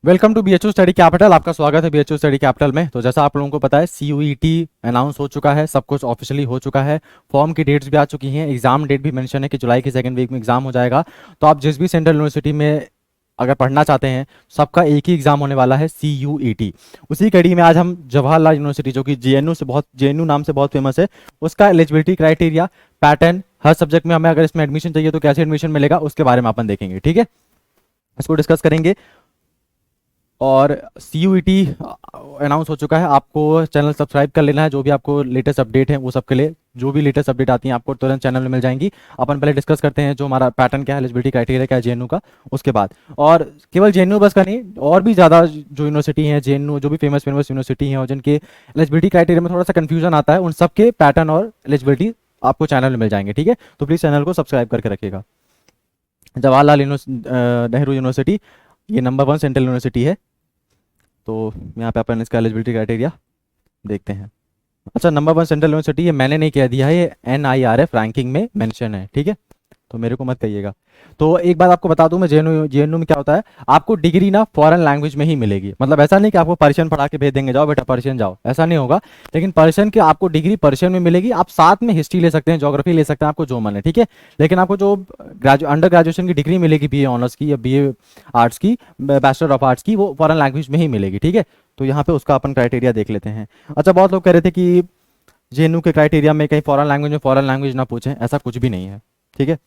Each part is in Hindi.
Welcome to BHU study capital. आपका स्वागत है बीएचयू स्टडी कैपिटल में। तो जैसा आप लोगों को पता है सीयूईटी अनाउंस हो चुका है, सब कुछ ऑफिशियली हो चुका है, फॉर्म की डेट्स भी आ चुकी हैं, एग्जाम डेट भी मेंशन है कि जुलाई की सेकंड वीक में एग्जाम हो जाएगा। तो आप जिस भी सेंट्रल यूनिवर्सिटी में अगर पढ़ना चाहते हैं, सबका एक ही एग्जाम होने वाला है, सीयूईटी। उसी कड़ी में आज हम जवाहरलाल यूनिवर्सिटी, जो कि जेएनयू नाम से बहुत फेमस है, उसका एलिजिबिलिटी क्राइटेरिया, पैटर्न, हर सब्जेक्ट में हमें अगर इसमें एडमिशन चाहिए तो कैसे एडमिशन मिलेगा, उसके बारे में अपन देखेंगे। ठीक है, इसको डिस्कस करेंगे। और सीयूईटी अनाउंस हो चुका है, आपको चैनल सब्सक्राइब कर लेना है। जो भी आपको लेटेस्ट अपडेट है वो सबके लिए, जो भी लेटेस्ट अपडेट आती है आपको तुरंत चैनल में मिल जाएंगी। अपन पहले डिस्कस करते हैं जो हमारा पैटर्न क्या है, एलिजिबिलिटी क्राइटेरिया क्या है जेएनयू का, उसके बाद। और केवल जेएनयू बस का नहीं, और भी ज़्यादा जो यूनिवर्सिटी हैं जेएनयू, जो भी फेमस यूनिवर्सिटी हैं और जिनके एलिजिबिलिटी क्राइटेरिया में थोड़ा सा कन्फ्यूजन आता है, उन सबके पैटर्न और एलिजिबिलिटी आपको चैनल में मिल जाएंगे। ठीक है, तो प्लीज़ चैनल को सब्सक्राइब करके रखिएगा। जवाहरलाल नेहरू यूनिवर्सिटी, ये नंबर 1 सेंट्रल यूनिवर्सिटी है। तो यहाँ पे अपन इसका एलिजिबिलिटी क्राइटेरिया देखते हैं। अच्छा, नंबर 1 सेंट्रल यूनिवर्सिटी, ये मैंने नहीं कह दिया है, ये NIRF रैंकिंग में मेंशन है। ठीक है, तो मेरे को मत कहिएगा। तो एक बात आपको बता दूं मैं, जेएनयू में क्या होता है, आपको डिग्री ना फॉरेन लैंग्वेज में ही मिलेगी। मतलब ऐसा नहीं कि आपको पर्शियन पढ़ा के भेज देंगे, जाओ बेटा पर्शियन जाओ, ऐसा नहीं होगा। लेकिन पर्शियन की आपको डिग्री पर्शियन में मिलेगी। आप साथ में हिस्ट्री ले सकते हैं, ज्योग्राफी ले सकते हैं, आपको जो मन है। ठीक है, लेकिन आपको जो अंडर ग्रेजुएशन की डिग्री मिलेगी, बीए ऑनर्स की या बीए आर्ट्स की, बैचलर ऑफ आर्ट्स की, वो फॉरेन लैंग्वेज में ही मिलेगी। ठीक है, तो यहाँ पे उसका अपन क्राइटेरिया देख लेते हैं। अच्छा, बहुत लोग कह रहे थे कि जेएनयू के क्राइटेरिया में कहीं फॉरेन लैंग्वेज ना पूछें, ऐसा कुछ भी नहीं है। ठीक है,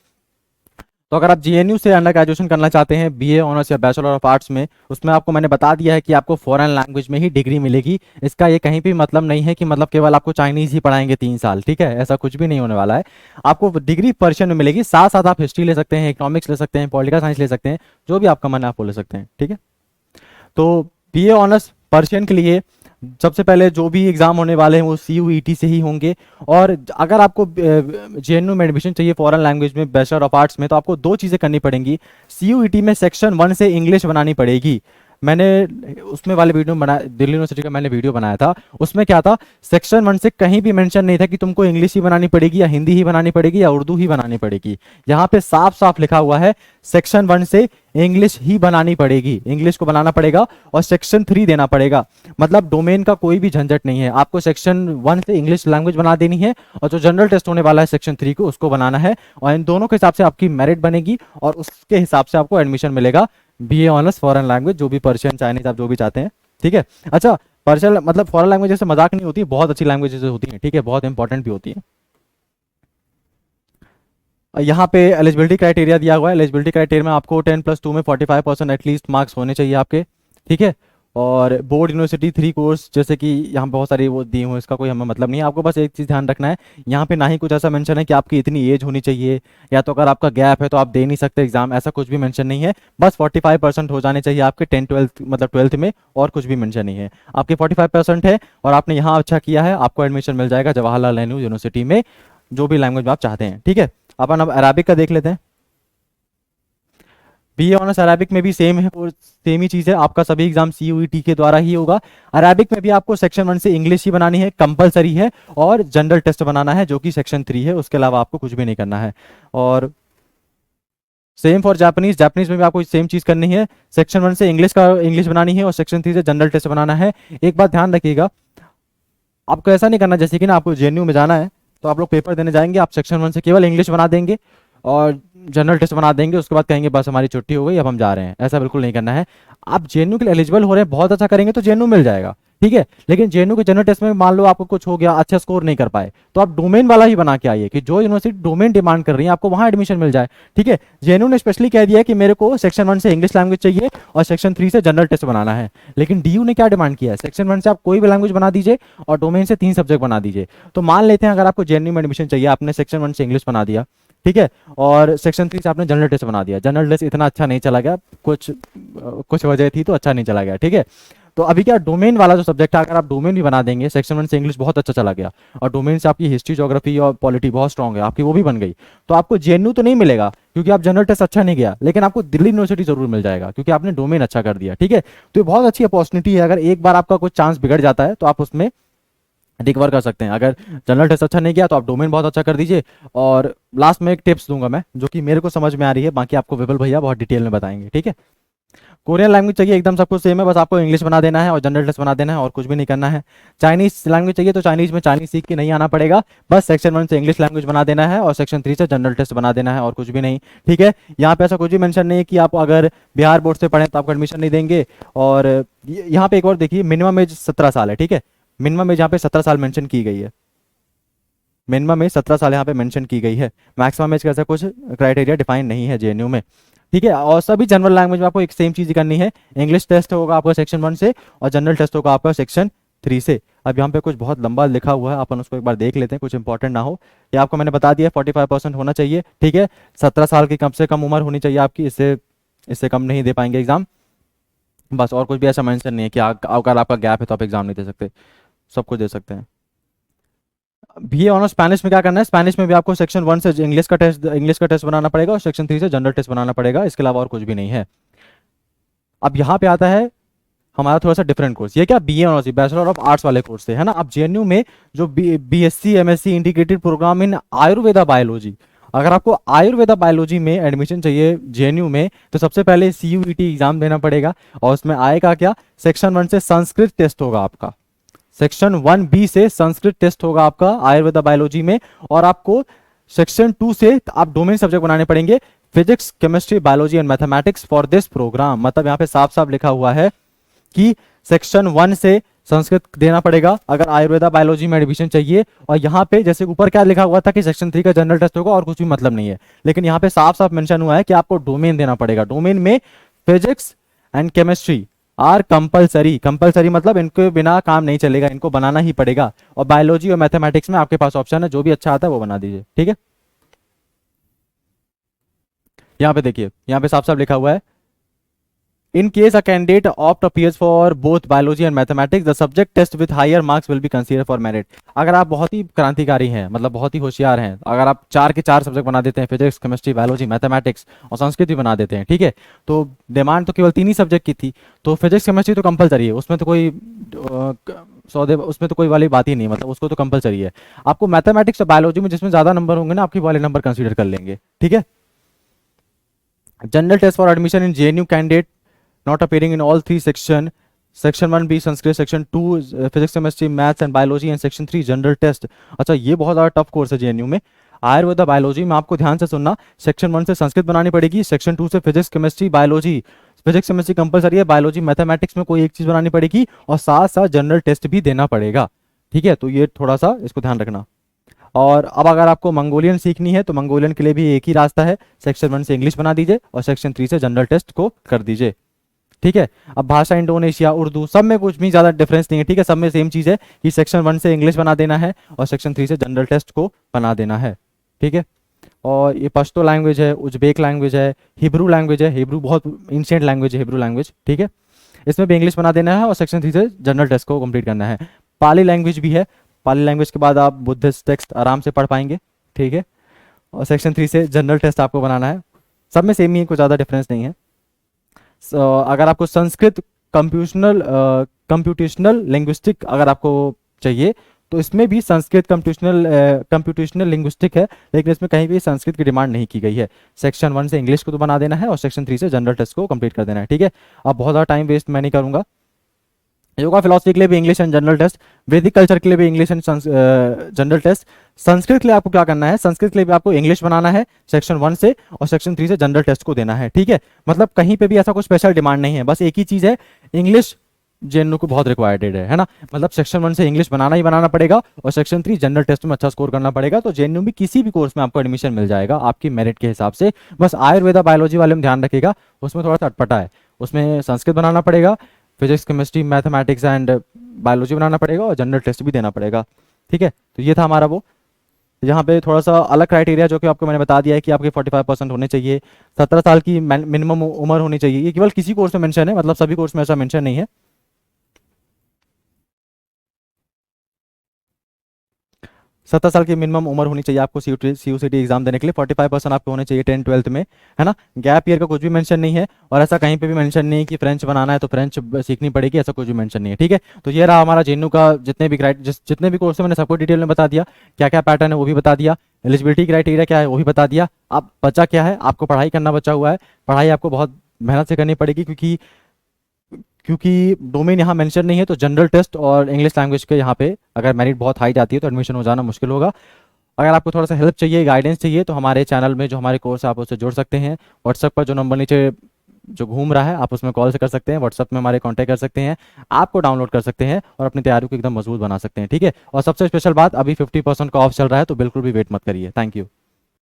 तो अगर आप जेएनयू से अंडर ग्रेजुएशन करना चाहते हैं, बीए ऑनर्स या बैचलर ऑफ आर्ट्स में, उसमें आपको मैंने बता दिया है कि आपको फॉरेन लैंग्वेज में ही डिग्री मिलेगी। इसका ये कहीं भी मतलब नहीं है कि मतलब केवल आपको चाइनीज ही पढ़ाएंगे 3 साल। ठीक है, ऐसा कुछ भी नहीं होने वाला है। आपको डिग्री पर्शियन में मिलेगी, साथ साथ आप हिस्ट्री ले सकते हैं, इकोनॉमिक्स ले सकते हैं, पॉलिटिकल साइंस ले सकते हैं, जो भी आपका मन है आप वो ले सकते हैं। ठीक है, तो बीए ऑनर्स पर्शियन के लिए सबसे पहले जो भी एग्जाम होने वाले हैं वो सीयूईटी से ही होंगे। और अगर आपको जेएनयू में एडमिशन चाहिए फॉरेन लैंग्वेज में, बैचलर ऑफ आर्ट्स में, तो आपको 2 चीज़ें करनी पड़ेंगी। सीयूईटी में सेक्शन 1 से इंग्लिश बनानी पड़ेगी। मैंने उसमें वाले वीडियो में बनाया, दिल्ली यूनिवर्सिटी का मैंने वीडियो बनाया था, उसमें क्या था, सेक्शन 1 से कहीं भी मेंशन नहीं था कि तुमको इंग्लिश ही बनानी पड़ेगी या हिंदी ही बनानी पड़ेगी या उर्दू ही बनानी पड़ेगी। यहाँ पे साफ साफ लिखा हुआ है सेक्शन 1 से इंग्लिश ही बनानी पड़ेगी, इंग्लिश को बनाना पड़ेगा और सेक्शन 3 देना पड़ेगा। मतलब डोमेन का कोई भी झंझट नहीं है, आपको सेक्शन 1 से इंग्लिश लैंग्वेज बना देनी है और जो जनरल टेस्ट होने वाला है सेक्शन 3 को, उसको बनाना है। और इन दोनों के हिसाब से आपकी मेरिट बनेगी और उसके हिसाब से आपको एडमिशन मिलेगा बीए ऑनर्स फॉरेन लैंग्वेज, जो भी पर्शियन चाइनीज आप जो भी चाहते हैं। ठीक है, अच्छा, पर्शियन मतलब फॉरेन लैंग्वेज जैसे मजाक नहीं होती, बहुत अच्छी लैंग्वेजेस होती हैं। ठीक है, बहुत इंपॉर्टेंट भी होती है। यहाँ पे एलिजिबिलिटी क्राइटेरिया दिया हुआ है। एलिजिबिलिटी क्राइटेरिया में आपको 10+2 में 45% एटलीस्ट मार्क्स होने चाहिए आपके। ठीक है, और बोर्ड यूनिवर्सिटी 3 कोर्स, जैसे कि यहाँ बहुत सारी वो दी हुई, इसका कोई हमें मतलब नहीं है। आपको बस एक चीज़ ध्यान रखना है, यहाँ पे ना ही कुछ ऐसा मेंशन है कि आपकी इतनी एज होनी चाहिए, या तो अगर आपका गैप है तो आप दे नहीं सकते एग्जाम, ऐसा कुछ भी मेंशन नहीं है। बस 45% हो जाने चाहिए आपके 10-12 मतलब 12th में, और कुछ भी मेंशन नहीं है। आपके 45% है और आपने यहाँ अच्छा किया है, आपको एडमिशन मिल जाएगा जवाहरलाल नेहरू यूनिवर्सिटी में, जो भी लैंग्वेज में आप चाहते हैं। ठीक है, अपन अब अरबिक का देख लेते हैं। बीए ऑनर्स अरबिक में भी सेम है, और सेम ही चीज़ है, आपका सभी एग्जाम सीयूईटी के द्वारा ही होगा। अरबिक में भी आपको सेक्शन 1 से इंग्लिश ही बनानी है, कंपलसरी है, और जनरल टेस्ट बनाना है जो कि सेक्शन 3 है। उसके अलावा आपको कुछ भी नहीं करना है। और सेम फॉर जापानीज, जापानीज में भी आपको सेम चीज़ करनी है। सेक्शन 1 से इंग्लिश बनानी है और सेक्शन 3 से जनरल टेस्ट बनाना है। एक बात ध्यान रखिएगा, आपको ऐसा नहीं करना जैसे कि ना आपको जेएनयू में जाना है तो आप लोग पेपर देने जाएंगे, आप सेक्शन 1 से केवल इंग्लिश बना देंगे और जनरल टेस्ट बना देंगे, उसके बाद कहेंगे बस हमारी छुट्टी हो गई, अब हम जा रहे हैं। ऐसा बिल्कुल नहीं करना है। आप जेएनयू के लिए एलिजिबल हो रहे हैं, बहुत अच्छा करेंगे तो जेएनयू मिल जाएगा। ठीक है, लेकिन जेएनयू के जनरल टेस्ट में मान लो आपको कुछ हो गया, अच्छा स्कोर नहीं कर पाए, तो आप डोमेन वाला ही बना के आइए कि जो यूनिवर्सिटी डोमेन डिमांड कर रही है आपको वहां एडमिशन मिल जाए। ठीक है, जेएनयू ने स्पेशली कह दिया है कि मेरे को सेक्शन 1 से इंग्लिश लैंग्वेज चाहिए और सेक्शन 3 से जनरल टेस्ट बनाना है। लेकिन डीयू ने क्या डिमांड किया है, सेक्शन 1 से आप कोई भी लैंग्वेज बना दीजिए और डोमेन से 3 सब्जेक्ट बना दीजिए। तो मान लेते हैं अगर आपको जेएनयू में एडमिशन चाहिए, आपने सेक्शन 1 से इंग्लिश बना दिया, ठीक है, और सेक्शन 3 से आपने जनरल टेस्ट बना दिया, जनरल टेस्ट इतना अच्छा नहीं चला गया, कुछ वजह थी तो अच्छा नहीं चला गया। ठीक है, तो अभी क्या, डोमेन वाला जो सब्जेक्ट है, अगर आप डोमेन भी बना देंगे, सेक्शन 1 से इंग्लिश बहुत अच्छा चला गया और डोमेन से आपकी हिस्ट्री, ज्योग्राफी और पॉलिटी बहुत स्ट्रांग है, आपकी वो भी बन गई, तो आपको जेएनयू तो नहीं मिलेगा क्योंकि आप जनरल टेस्ट अच्छा नहीं गया, लेकिन आपको दिल्ली यूनिवर्सिटी जरूर मिल जाएगा क्योंकि आपने डोमेन अच्छा कर दिया। ठीक है, तो ये बहुत अच्छी अपॉर्चुनिटी है। अगर एक बार आपका कुछ चांस बिगड़ जाता है तो आप उसमें रिकवर कर सकते हैं। अगर जनरल टेस्ट अच्छा नहीं गया तो आप डोमेन बहुत अच्छा कर दीजिए। और लास्ट में एक टिप्स दूंगा मैं, जो कि मेरे को समझ में आ रही है, बाकी आपको विपुल भैया बहुत डिटेल में बताएंगे। ठीक है, कोरियन लैंग्वेज चाहिए एकदम सब कुछ सेम है, बस आपको इंग्लिश बना देना है और जनरल टेस्ट बना देना है और कुछ भी नहीं करना है। चाइनीज लैंग्वेज चाहिए तो चाइनीज में चाइनीज सीख के नहीं आना पड़ेगा, बस सेक्शन 1 से इंग्लिश लैंग्वेज बना देना है और सेक्शन 3 से जनरल टेस्ट बना देना है और कुछ भी नहीं। ठीक है, यहाँ पे ऐसा कुछ भी मेंशन नहीं है कि आप अगर बिहार बोर्ड से पढ़ें तो आपको एडमिशन नहीं देंगे। और यहाँ पे एक और देखिए, मिनिमम एज 17 साल है। ठीक है, मिनिमम एज यहाँ पे 17 साल मेंशन की गई है, मिनिमम एज 17 साल यहाँ पे मेंशन की गई है। मैक्सिमम एज का ऐसा कुछ क्राइटेरिया डिफाइन नहीं है जेएनयू में। ठीक है, और सभी जनरल लैंग्वेज में आपको एक सेम चीज़ करनी है, इंग्लिश टेस्ट होगा आपका सेक्शन 1 से और जनरल टेस्ट होगा आपका सेक्शन 3 से। अब यहाँ पे कुछ बहुत लंबा लिखा हुआ है, अपन उसको एक बार देख लेते हैं, कुछ इंपॉर्टेंट ना हो। ये आपको मैंने बता दिया 45% होना चाहिए। ठीक है, 17 साल की कम से कम उम्र होनी चाहिए आपकी, इससे इससे कम नहीं दे पाएंगे एग्जाम। बस और कुछ भी ऐसा मेंशन नहीं है कि अगर आपका गैप है तो आप एग्जाम नहीं दे सकते, सब कुछ दे सकते हैं। बीए ऑनर्स स्पेनिश में क्या करना है, स्पेनिश में भी आपको सेक्शन 1 से इंग्लिश का टेस्ट बनाना पड़ेगा और सेक्शन 3 से जनरल टेस्ट बनाना पड़ेगा, इसके अलावा और कुछ भी नहीं है। अब यहाँ पे आता है हमारा थोड़ा सा डिफरेंट कोर्स, ये क्या BA honours bachelor of arts वाले कोर्स से है ना। अब जेएनयू में जो बीएससी एमएससी इंटीग्रेटेड प्रोग्राम इन आयुर्वेदा बायोलॉजी, अगर आपको आयुर्वेदा बायोलॉजी में एडमिशन चाहिए जेएनयू में तो सबसे पहले सीयूईटी एग्जाम देना पड़ेगा और उसमें आएगा क्या, सेक्शन 1 से संस्कृत टेस्ट होगा आपका, सेक्शन 1B से संस्कृत टेस्ट होगा आपका आयुर्वेदा बायोलॉजी में। और आपको सेक्शन 2 से आप डोमेन सब्जेक्ट बनाने पड़ेंगे, physics chemistry biology and mathematics for this program. मतलब यहाँ पे साफ साफ लिखा हुआ है कि सेक्शन 1 से संस्कृत देना पड़ेगा अगर आयुर्वेदा बायोलॉजी में एडमिशन चाहिए। और यहाँ पे जैसे ऊपर क्या लिखा हुआ था कि सेक्शन 3 का जनरल टेस्ट होगा और कुछ भी मतलब नहीं है, लेकिन यहाँ पे साफ साफ मेंशन हुआ है कि आपको डोमेन देना पड़ेगा। डोमेन में physics and chemistry are compulsory, compulsory मतलब इनके बिना काम नहीं चलेगा, इनको बनाना ही पड़ेगा। और बायोलॉजी और मैथमेटिक्स में आपके पास ऑप्शन है, जो भी अच्छा आता है वो बना दीजिए। ठीक है, यहाँ पे देखिए, यहाँ पे साफ साफ लिखा हुआ है, in case a candidate opt appears for both biology and mathematics the subject test with higher marks will be considered for merit। अगर आप बहुत ही क्रांतिकारी हैं, मतलब बहुत ही होशियार हैं, अगर आप 4 के 4 सब्जेक्ट बना देते हैं, फिजिक्स केमिस्ट्री बायोलॉजी मैथमेटिक्स और संस्कृत भी बना देते हैं, ठीक है, तो डिमांड तो केवल 3 ही सब्जेक्ट की थी, तो फिजिक्स केमिस्ट्री तो कंपलसरी है, उसमें तो कोई सौदे उसमें तो कोई वाली बात ही नहीं, मतलब उसको तो कंपलसरी है। आपको मैथमेटिक्स और बायोलॉजी में जिसमें ज्यादा नंबर होंगे ना, आपके वाले नंबर कंसिडर कर लेंगे। ठीक है, general test for admission in JNU candidate not appearing in all 3 section 1B Sanskrit, section 2 physics chemistry maths and biology and section 3 general test. अच्छा, ये बहुत ज़्यादा टफ कोर्स है जेएनयू में। आयुर्वेदा बायोलॉजी में आपको ध्यान से सुनना, सेक्शन 1 से संस्कृत बनानी पड़ेगी, सेक्शन 2 से physics chemistry biology, physics chemistry compulsory है, बायोलॉजी मैथमेटिक्स में कोई एक चीज़ बनानी पड़ेगी और साथ साथ जनरल टेस्ट भी देना पड़ेगा। ठीक है, तो ये थोड़ा सा इसको ध्यान रखना। और अब अगर आपको मंगोलियन सीखनी है तो मंगोलियन के लिए भी एक ही रास्ता है, सेक्शन 1 से इंग्लिश बना दीजिए और सेक्शन 3 से जनरल टेस्ट को कर दीजिए। ठीक है, अब भाषा इंडोनेशिया उर्दू सब में कुछ भी ज़्यादा डिफरेंस नहीं है। ठीक है, सब में सेम चीज़ है कि सेक्शन 1 से इंग्लिश बना देना है और सेक्शन 3 से जनरल टेस्ट को बना देना है। ठीक है, और ये पश्तो लैंग्वेज है, उज्बेक लैंग्वेज है, हिब्रू लैंग्वेज है, हिब्रू बहुत इंशियंट लैंग्वेज है हिब्रू लैंग्वेज। ठीक है, इसमें भी इंग्लिश बना देना है और सेक्शन 3 से जनरल टेस्ट को कंप्लीट करना है। पाली लैंग्वेज भी है, पाली लैंग्वेज के बाद आप बुद्धिस्ट टेक्स्ट आराम से पढ़ पाएंगे। ठीक है, और सेक्शन 3 से जनरल टेस्ट आपको बनाना है, सब में सेम ही है, कोई ज़्यादा डिफरेंस नहीं है। अगर आपको संस्कृत कंप्यूटेशनल लिंग्विस्टिक अगर आपको चाहिए तो इसमें भी संस्कृत कंप्यूटेशनल लिंग्विस्टिक है, लेकिन इसमें कहीं भी संस्कृत की डिमांड नहीं की गई है। सेक्शन 1 से इंग्लिश को तो बना देना है और सेक्शन 3 से जनरल टेस्ट को कंप्लीट कर देना है। ठीक है, अब बहुत ज़्यादा टाइम वेस्ट मैं नहीं करूँगा। योगा फिलॉसफी के लिए भी English and general test, Vedic culture के लिए भी English and general test. Sanskrit के लिए आपको क्या करना है, संस्कृत के लिए भी आपको इंग्लिश बनाना है सेक्शन 1 से और सेक्शन 3 से जनरल टेस्ट को देना है। ठीक है, मतलब कहीं पे भी ऐसा कोई स्पेशल डिमांड नहीं है, बस एक ही चीज़ है, इंग्लिश जेएनयू को बहुत रिक्वायर्ड है ना। मतलब सेक्शन 1 से इंग्लिश बनाना ही बनाना पड़ेगा और सेक्शन 3 जनरल टेस्ट में अच्छा स्कोर करना पड़ेगा, तो जेएनयू में किसी भी कोर्स में आपको एडमिशन मिल जाएगा आपकी मेरिट के हिसाब से। बस आयुर्वेदा बायोलॉजी वाले में ध्यान रखिएगा, उसमें थोड़ा सा अटपटा है, उसमें संस्कृत बनाना पड़ेगा, physics chemistry mathematics and biology बनाना पड़ेगा और जनरल टेस्ट भी देना पड़ेगा। ठीक है, तो ये था हमारा वो, यहाँ पे थोड़ा सा अलग क्राइटेरिया जो कि आपको मैंने बता दिया है कि आपके 45% होने चाहिए, 17 साल की मिनिमम उम्र होनी चाहिए। ये केवल किसी कोर्स में मेंशन है, मतलब सभी कोर्स में ऐसा मेंशन नहीं है। 17 साल की मिनिमम उम्र होनी चाहिए आपको सीयूसीटी एग्जाम देने के लिए। 45% आपको होने चाहिए 10 12th में, है ना। गैप ईयर का कुछ भी मेंशन नहीं है और ऐसा कहीं पे भी मेंशन नहीं है कि फ्रेंच बनाना है तो फ्रेंच सीखनी पड़ेगी, ऐसा कुछ भी मेंशन नहीं है। ठीक है, तो ये रहा हमारा जेएनयू का जितने भी कोर्स है मैंने सबको डिटेल में बता दिया, क्या क्या पैटर्न है वो भी बता दिया, एलिजिबिलिटी क्राइटेरिया क्या है वो भी बता दिया। अब बचा क्या है, आपको पढ़ाई करना बचा हुआ है। पढ़ाई आपको बहुत मेहनत से करनी पड़ेगी क्योंकि क्योंकि डोमेन यहाँ मेंशन नहीं है, तो जनरल टेस्ट और इंग्लिश लैंग्वेज के यहाँ पे अगर मेरिट बहुत हाई जाती है तो एडमिशन हो जाना मुश्किल होगा। अगर आपको थोड़ा सा हेल्प चाहिए, गाइडेंस चाहिए, तो हमारे चैनल में जो हमारे कोर्स है आप उससे जुड़ सकते हैं। व्हाट्सएप पर जो नंबर नीचे जो घूम रहा है आप उसमें कॉल से कर सकते हैं, व्हाट्सएप में हमारे कांटेक्ट कर सकते हैं, आपको डाउनलोड कर सकते हैं और अपनी तैयारी को एकदम मजबूत बना सकते हैं। ठीक है, और सबसे स्पेशल बात, अभी 50% का ऑफ चल रहा है, तो बिल्कुल भी वेट मत करिए। Thank you.